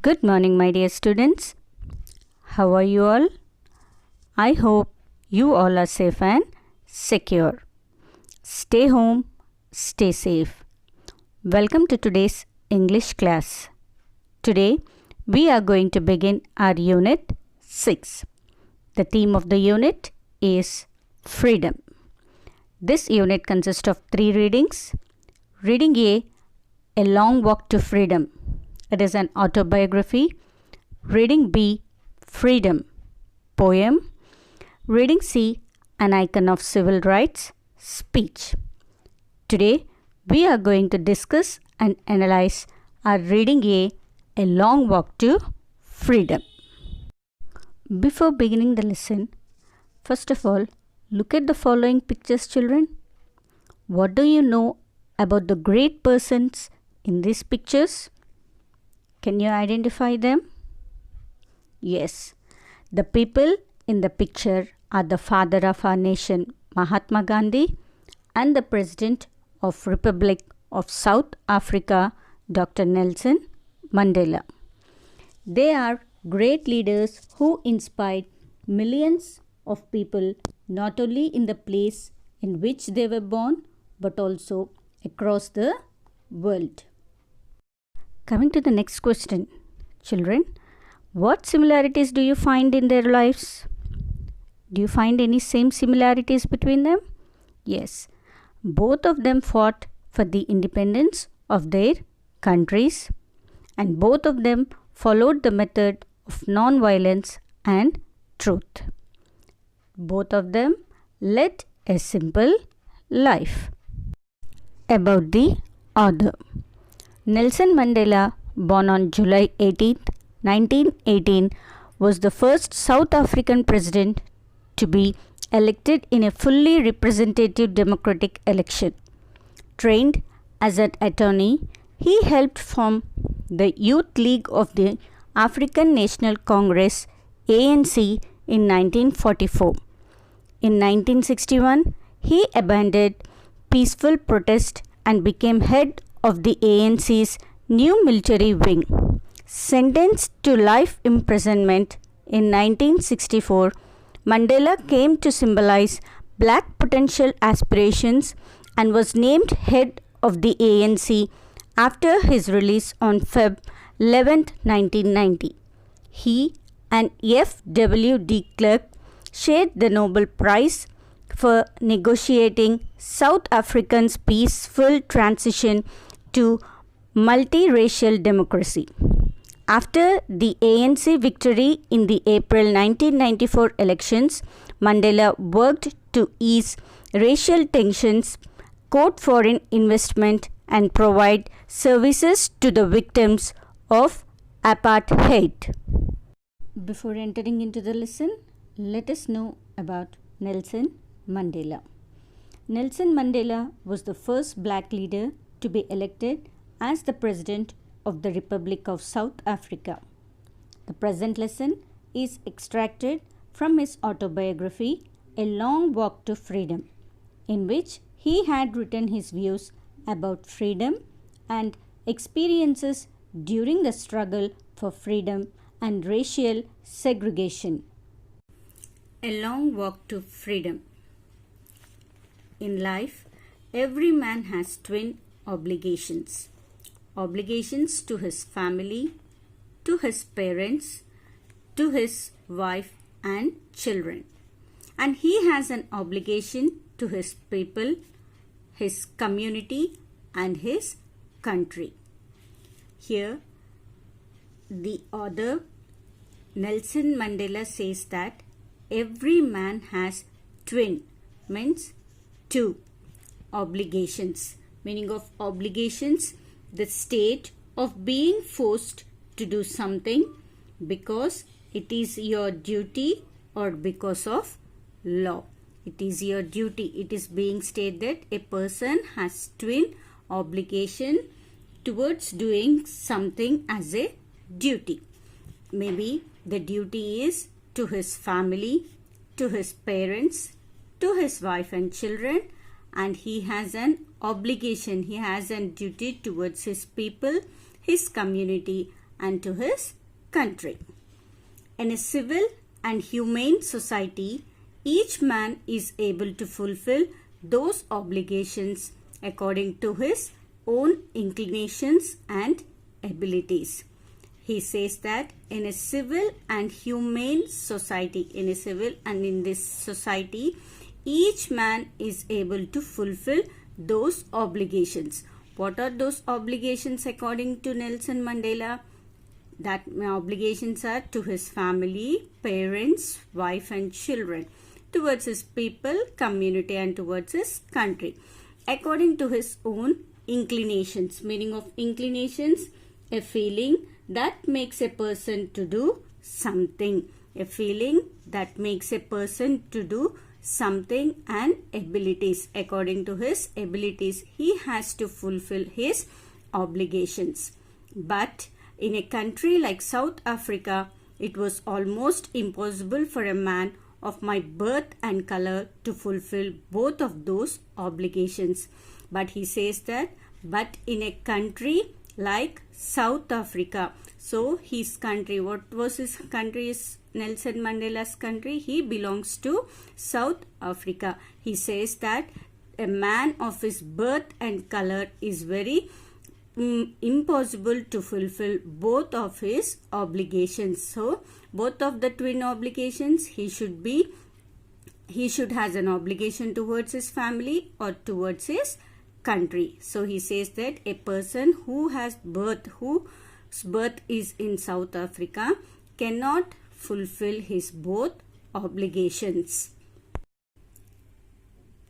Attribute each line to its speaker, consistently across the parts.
Speaker 1: Good morning, my dear students. How are you all? I hope you all are safe and secure. Stay home, stay safe. Welcome to today's English class. Today, we are going to begin our Unit 6. The theme of the unit is freedom. This unit consists of 3 readings. Reading A Long Walk to Freedom. It is an autobiography. Reading B, Freedom, poem. Reading C, An Icon of Civil Rights, speech. Today, we are going to discuss and analyze our Reading A Long Walk to Freedom. Before beginning the lesson, first of all, look at the following pictures, children. What do you know about the great persons in these pictures? Can you identify them? Yes, the people in the picture are the father of our nation, Mahatma Gandhi, and the President of Republic of South Africa, Dr. Nelson Mandela. They are great leaders who inspired millions of people not only in the place in which they were born but also across the world. Coming to the next question, children, what similarities do you find in their lives? Do you find any same similarities between them? Yes, both of them fought for the independence of their countries, and both of them followed the method of non-violence and truth. Both of them led a simple life. About the author. Nelson Mandela, born on July 18, 1918, was the first South African president to be elected in a fully representative democratic election. Trained as an attorney, he helped form the Youth League of the African National Congress (ANC) in 1944. In 1961, he abandoned peaceful protest and became head of the ANC's new military wing. Sentenced to life imprisonment in 1964, Mandela came to symbolize black potential aspirations and was named head of the ANC after his release on Feb 11, 1990. He and F.W. de Klerk shared the Nobel Prize for negotiating South Africa's peaceful transition to multiracial democracy. After the ANC victory in the April 1994 elections, Mandela worked to ease racial tensions, court foreign investment, and provide services to the victims of apartheid. Before entering into the lesson, let us know about Nelson Mandela. Nelson Mandela was the first black leader to be elected as the President of the Republic of South Africa. The present lesson is extracted from his autobiography, A Long Walk to Freedom, in which he had written his views about freedom and experiences during the struggle for freedom and racial segregation. A Long Walk to Freedom. In life, every man has twin obligations. Obligations to his family, to his parents, to his wife and children. And he has an obligation to his people, his community and his country. Here, the author Nelson Mandela says that every man has twin, means two obligations. Meaning of obligations, the state of being forced to do something because it is your duty or because of law. It is your duty. It is being stated that a person has twin obligation towards doing something as a duty. Maybe the duty is to his family, to his parents, to his wife and children, and he has an obligation, he has a duty towards his people, his community and to his country. In a civil and humane society, each man is able to fulfill those obligations according to his own inclinations and abilities. He says that in a civil and humane society, in this society, each man is able to fulfill those obligations. What are those obligations according to Nelson Mandela? That obligations are to his family, parents, wife and children, towards his people, community and towards his country, according to his own inclinations. Meaning of inclinations, a feeling that makes a person to do something. A feeling that makes a person to do something, and abilities. According to his abilities, he has to fulfill his obligations. But in a country like South Africa, it was almost impossible for a man of my birth and color to fulfill both of those obligations. But he says that, but in a country like South Africa, so his country, what was his country? Is Nelson Mandela's country? He belongs to South Africa. He says that a man of his birth and color is very impossible to fulfill both of his obligations. So both of the twin obligations, he should has an obligation towards his family or towards his country. So he says that a person whose birth is in South Africa cannot fulfill his both obligations.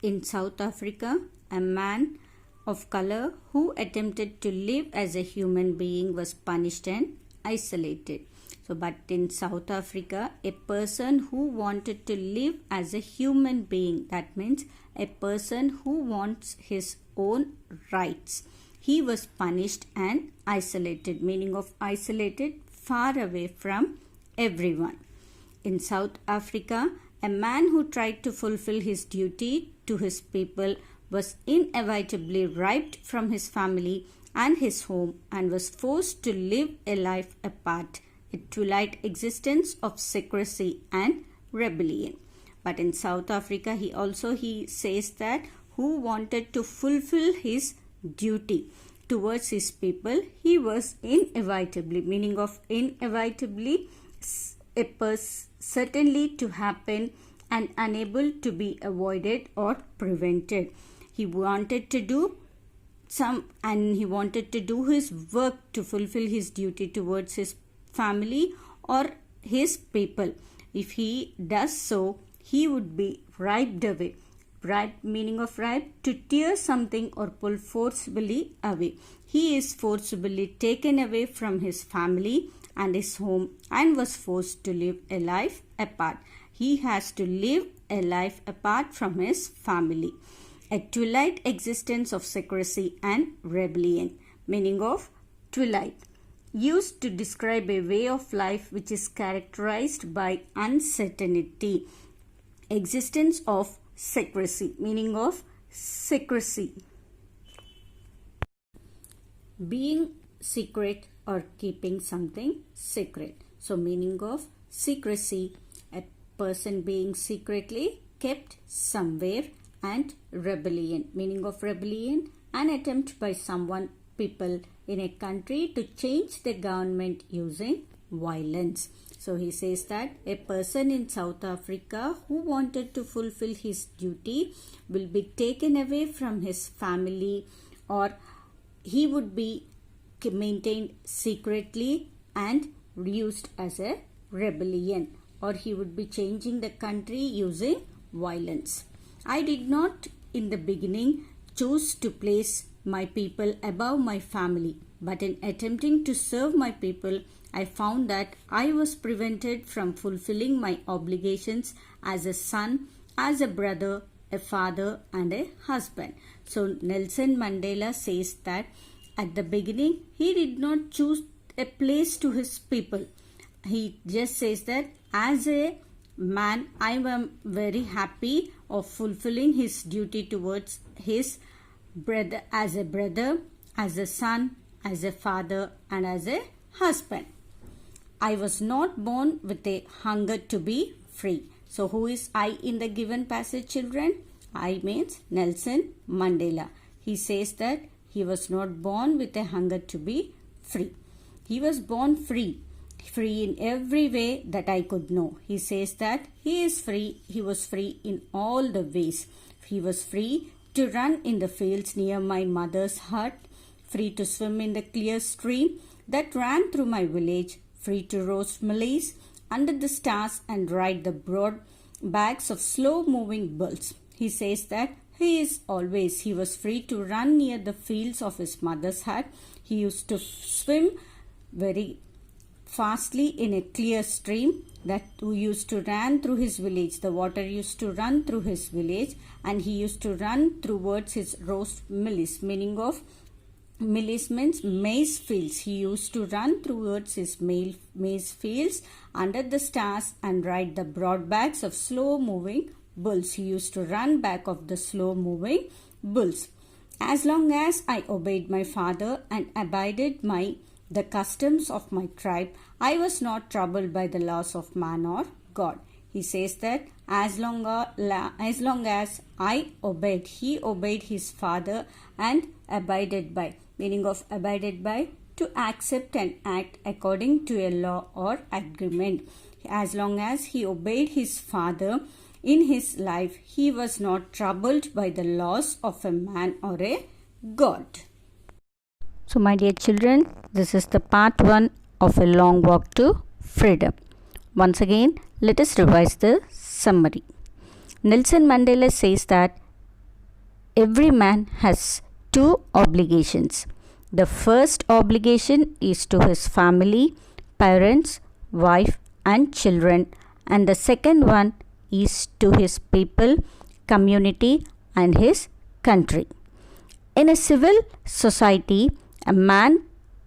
Speaker 1: In South Africa, a man of color who attempted to live as a human being was punished and isolated. So, but in South Africa, a person who wanted to live as a human being, that means a person who wants his own rights, he was punished and isolated. Meaning of isolated, far away from everyone. In South Africa, a man who tried to fulfill his duty to his people was inevitably ripped from his family and his home and was forced to live a life apart, a twilight existence of secrecy and rebellion. But in South Africa, he says that who wanted to fulfill his duty towards his people, he was inevitably, meaning of inevitably, certainly to happen and unable to be avoided or prevented. He wanted to do his work to fulfill his duty towards his family or his people. If he does so, he would be ripped away. Meaning of rip, to tear something or pull forcibly away. He is forcibly taken away from his family and his home and was forced to live a life apart. He has to live a life apart from his family. A twilight existence of secrecy and rebellion. Meaning of twilight, used to describe a way of life which is characterized by uncertainty. Existence of secrecy, meaning of secrecy, being secret or keeping something secret. So meaning of secrecy, a person being secretly kept somewhere, and rebellion, meaning of rebellion, an attempt by people in a country to change the government using violence. So he says that a person in South Africa who wanted to fulfill his duty will be taken away from his family, or he would be maintained secretly and used as a rebellion, or he would be changing the country using violence. I did not in the beginning choose to place my people above my family, but in attempting to serve my people, I found that I was prevented from fulfilling my obligations as a son, as a brother, a father and a husband. So Nelson Mandela says that at the beginning he did not choose a place to his people. He just says that as a man, I am very happy of fulfilling his duty towards his brother, as a son, as a father and as a husband. I was not born with a hunger to be free. So who is I in the given passage, children? I means Nelson Mandela. He says that he was not born with a hunger to be free. He was born free in every way that I could know. He says that he is free. He was free in all the ways. He was free to run in the fields near my mother's hut, free to swim in the clear stream that ran through my village, free to roast maize under the stars and ride the broad backs of slow-moving bulls. He says that he was free to run near the fields of his mother's hut. He used to swim very fastly in a clear stream that used to run through his village. The water used to run through his village, and he used to run towards his roast maize, meaning of maize means maize fields. He used to run towards his maize fields under the stars and ride the broad backs of slow moving bulls. He used to run back of the slow moving bulls. As long as I obeyed my father and abided the customs of my tribe, I was not troubled by the laws of man or God. He says that as long as I obeyed, he obeyed his father and abided by, meaning of abided by, to accept and act according to a law or agreement. As long as he obeyed his father in his life, he was not troubled by the laws of a man or a God. So my dear children, this is the part 1 of a long walk to freedom. Once again, let us revise the summary. Nelson Mandela says that every man has 2 obligations. The first obligation is to his family, parents, wife and children, and the second one is to his people, community and his country. In a civil society, one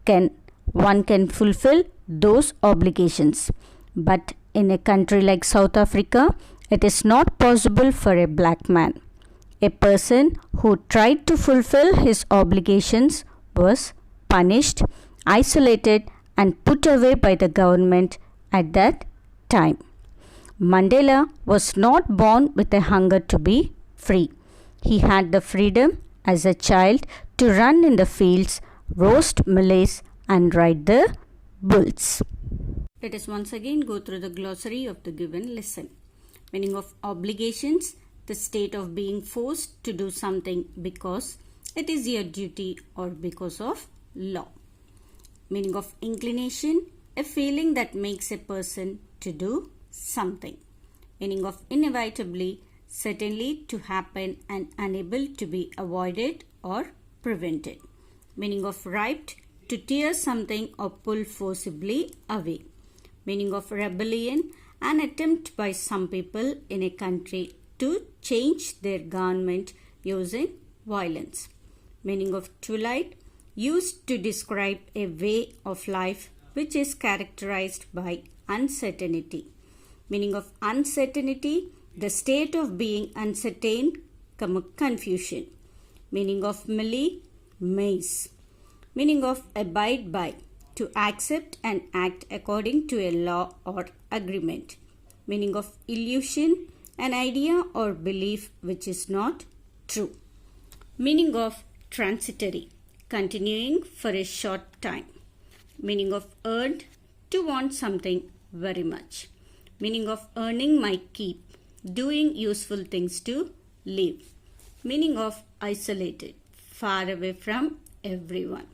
Speaker 1: can fulfill those obligations. But in a country like South Africa, it is not possible for a black man. A person who tried to fulfill his obligations was punished, isolated and put away by the government at that time. Mandela was not born with a hunger to be free. He had the freedom as a child to run in the fields, roast maize and ride the bulls. Let us once again go through the glossary of the given lesson. Meaning of obligations, the state of being forced to do something because it is your duty or because of law. Meaning of inclination, a feeling that makes a person to do something. Meaning of inevitably, certainly to happen and unable to be avoided or prevented. Meaning of right, to tear something or pull forcibly away. Meaning of rebellion, an attempt by some people in a country to change their government using violence. Meaning of twilight, used to describe a way of life which is characterized by uncertainty. Meaning of uncertainty, the state of being uncertain, confusion. Meaning of melee, maize. Meaning of abide by, to accept and act according to a law or agreement. Meaning of illusion, an idea or belief which is not true. Meaning of transitory, continuing for a short time. Meaning of earned, to want something very much. Meaning of earning my keep, doing useful things to live. Meaning of isolated, far away from everyone.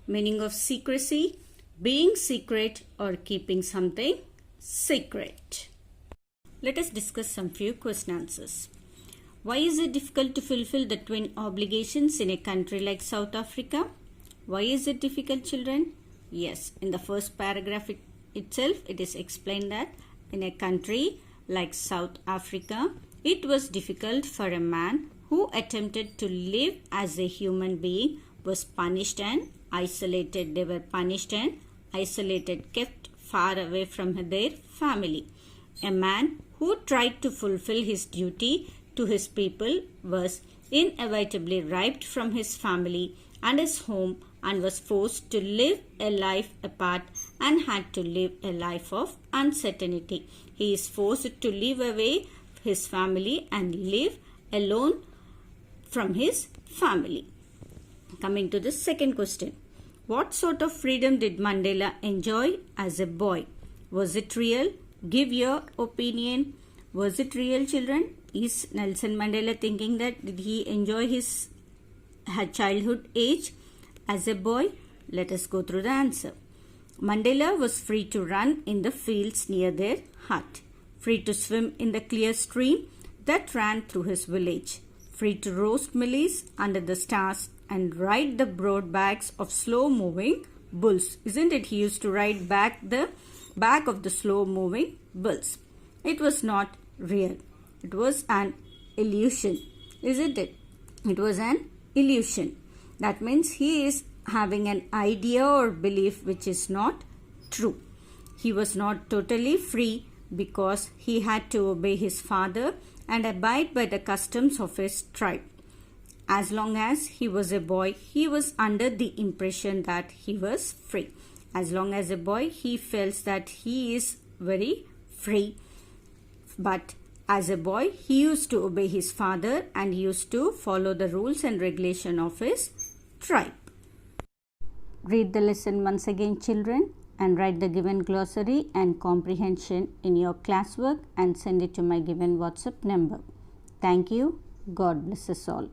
Speaker 1: Meaning of secrecy, being secret or keeping something secret. Let us discuss some few question answers. Why is it difficult to fulfill the twin obligations in a country like South Africa? Why is it difficult, children? Yes, in the first paragraph itself, it is explained that in a country like South Africa, it was difficult for a man who attempted to live as a human being was punished and isolated. They were punished and isolated, kept far away from their family. A man who tried to fulfill his duty to his people was inevitably ripped from his family and his home and was forced to live a life apart and had to live a life of uncertainty. He is forced to live away his family and live alone from his family. Coming to the second question. What sort of freedom did Mandela enjoy as a boy? Was it real? Give your opinion. Was it real, children? Is Nelson Mandela thinking that did he enjoy his childhood age as a boy? Let us go through the answer. Mandela was free to run in the fields near their hut, free to swim in the clear stream that ran through his village, free to roast mealies under the stars and ride the broad backs of slow-moving bulls. Isn't it? He used to ride the back of the slow-moving bulls. It was not real. It was an illusion. Isn't it? It was an illusion. That means he is having an idea or belief which is not true. He was not totally free because he had to obey his father and abide by the customs of his tribe. As long as he was a boy, he was under the impression that he was free. As long as a boy, he felt that he is very free. But as a boy, he used to obey his father and he used to follow the rules and regulation of his tribe. Read the lesson once again, children, and write the given glossary and comprehension in your classwork and send it to my given WhatsApp number. Thank you. God bless us all.